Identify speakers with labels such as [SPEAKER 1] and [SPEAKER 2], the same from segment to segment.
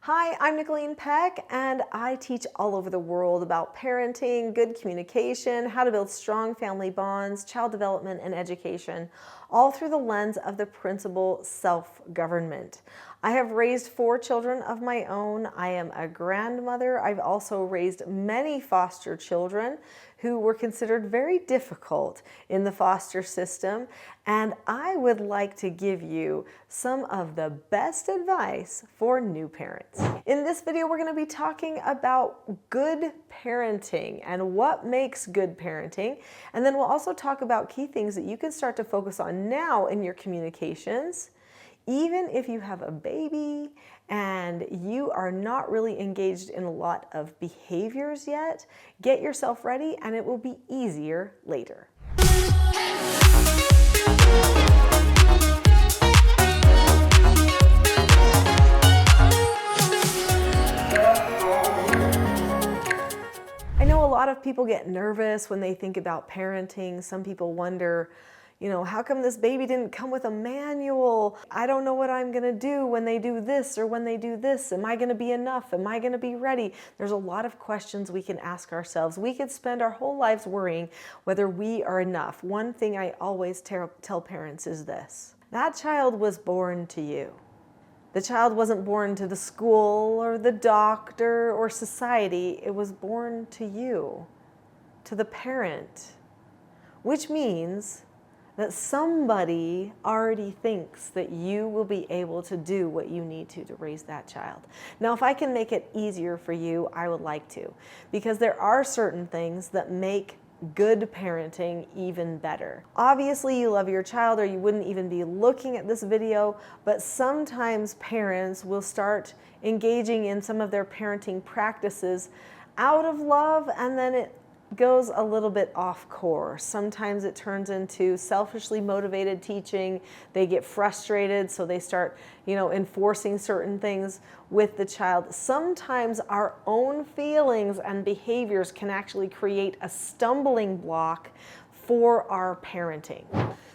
[SPEAKER 1] Hi, I'm Nicholeen Peck, and I teach all over the world about parenting, good communication, how to build strong family bonds, child development, and education, all through the lens of the principle self-government. I have raised 4 children of my own. I am a grandmother. I've also raised many foster children who were considered very difficult in the foster system, and I would like to give you some of the best advice for new parents. In this video, we're going to be talking about good parenting and what makes good parenting, and then we'll also talk about key things that you can start to focus on now in your communications. Even if you have a baby and you are not really engaged in a lot of behaviors yet, get yourself ready and it will be easier later. I know a lot of people get nervous when they think about parenting. Some people wonder, how come this baby didn't come with a manual? I don't know what I'm going to do when they do this or when they do this. Am I going to be enough? Am I going to be ready? There's a lot of questions we can ask ourselves. We could spend our whole lives worrying whether we are enough. One thing I always tell parents is this: that child was born to you. The child wasn't born to the school or the doctor or society. It was born to you, to the parent, which means that somebody already thinks that you will be able to do what you need to raise that child. Now, if I can make it easier for you, I would like to, because there are certain things that make good parenting even better. Obviously, you love your child or you wouldn't even be looking at this video, but sometimes parents will start engaging in some of their parenting practices out of love, and then it goes a little bit off course. Sometimes it turns into selfishly motivated teaching. They get frustrated, so they start, enforcing certain things with the child. Sometimes our own feelings and behaviors can actually create a stumbling block for our parenting.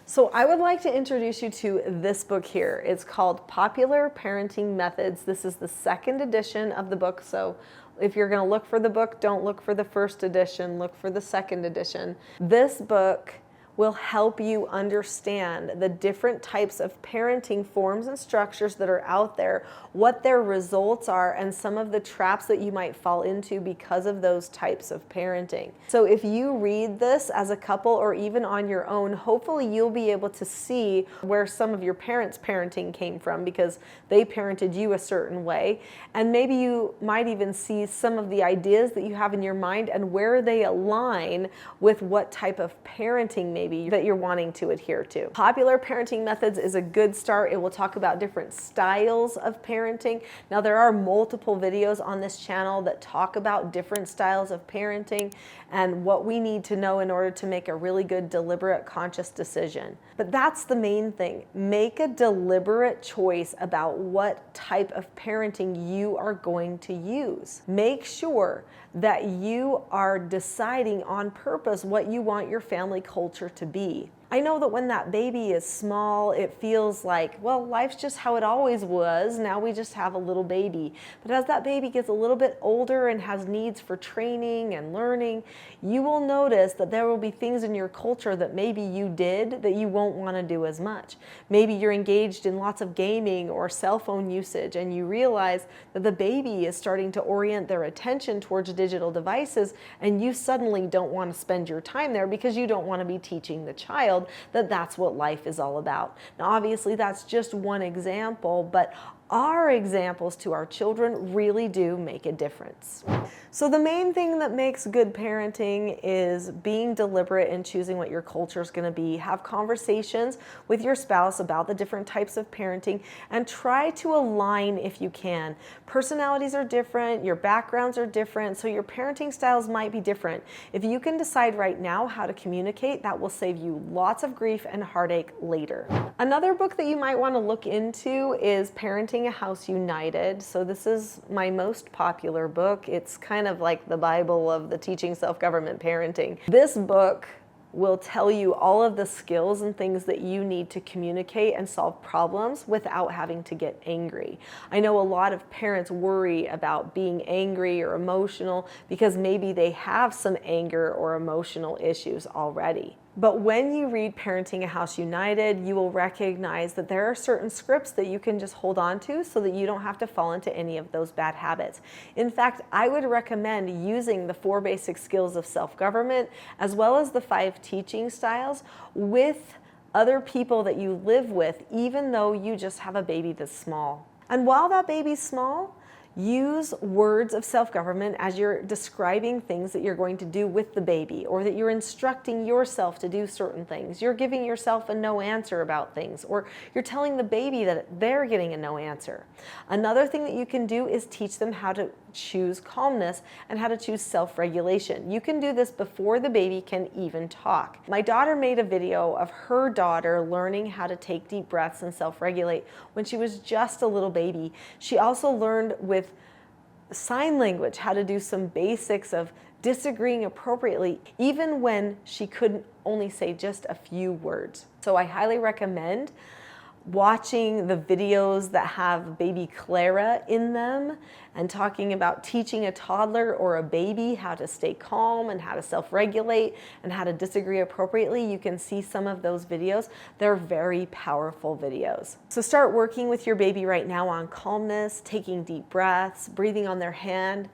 [SPEAKER 1] So I would like to introduce you to this book here. It's called Popular Parenting Methods. This is the 2nd edition of the book. So if you're going to look for the book, don't look for the 1st edition, look for the 2nd edition. This book will help you understand the different types of parenting forms and structures that are out there, what their results are, and some of the traps that you might fall into because of those types of parenting. So if you read this as a couple or even on your own, hopefully you'll be able to see where some of your parents' parenting came from because they parented you a certain way. And maybe you might even see some of the ideas that you have in your mind and where they align with what type of parenting maybe that you're wanting to adhere to. Popular Parenting Methods is a good start. It will talk about different styles of parenting. Now, there are multiple videos on this channel that talk about different styles of parenting and what we need to know in order to make a really good, deliberate, conscious decision. But that's the main thing. Make a deliberate choice about what type of parenting you are going to use. Make sure that you are deciding on purpose what you want your family culture to be. I know that when that baby is small, it feels like, well, life's just how it always was. Now we just have a little baby. But as that baby gets a little bit older and has needs for training and learning, you will notice that there will be things in your culture that maybe you did that you won't want to do as much. Maybe you're engaged in lots of gaming or cell phone usage and you realize that the baby is starting to orient their attention towards digital devices and you suddenly don't want to spend your time there because you don't want to be teaching the child that that's what life is all about. Now, obviously, that's just one example, but our examples to our children really do make a difference. So the main thing that makes good parenting is being deliberate in choosing what your culture is going to be. Have conversations with your spouse about the different types of parenting and try to align if you can. Personalities are different, your backgrounds are different, so your parenting styles might be different. If you can decide right now how to communicate, that will save you lots of grief and heartache later. Another book that you might want to look into is Parenting a House United. So this is my most popular book. It's kind of like the Bible of the teaching self-government parenting. This book will tell you all of the skills and things that you need to communicate and solve problems without having to get angry. I know a lot of parents worry about being angry or emotional because maybe they have some anger or emotional issues already. But when you read Parenting a House United, you will recognize that there are certain scripts that you can just hold on to so that you don't have to fall into any of those bad habits. In fact, I would recommend using the 4 basic skills of self-government as well as the 5 teaching styles with other people that you live with, even though you just have a baby that's small. And while that baby's small, use words of self-government as you're describing things that you're going to do with the baby, or that you're instructing yourself to do certain things. You're giving yourself a no answer about things, or you're telling the baby that they're getting a no answer. Another thing that you can do is teach them how to choose calmness and how to choose self-regulation. You can do this before the baby can even talk. My daughter made a video of her daughter learning how to take deep breaths and self-regulate when she was just a little baby. She also learned with sign language how to do some basics of disagreeing appropriately, even when she couldn't only say just a few words. So I highly recommend watching the videos that have baby Clara in them and talking about teaching a toddler or a baby how to stay calm and how to self-regulate and how to disagree appropriately. You can see some of those videos. They're very powerful videos. So start working with your baby right now on calmness, taking deep breaths, breathing on their hand,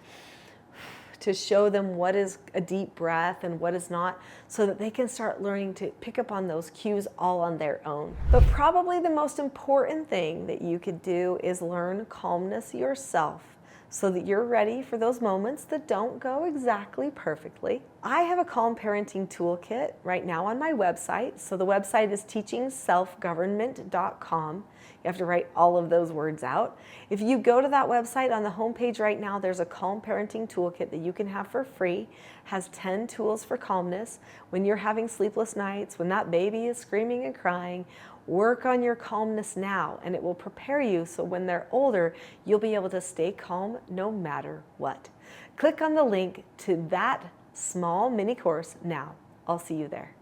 [SPEAKER 1] to show them what is a deep breath and what is not, so that they can start learning to pick up on those cues all on their own. But probably the most important thing that you could do is learn calmness yourself, so that you're ready for those moments that don't go exactly perfectly. I have a Calm Parenting Toolkit right now on my website. So the website is teachingselfgovernment.com. You have to write all of those words out. If you go to that website, on the homepage right now, there's a Calm Parenting Toolkit that you can have for free. Has 10 tools for calmness. When you're having sleepless nights, when that baby is screaming and crying, work on your calmness now, and it will prepare you so when they're older, you'll be able to stay calm no matter what. Click on the link to that small mini course now. I'll see you there.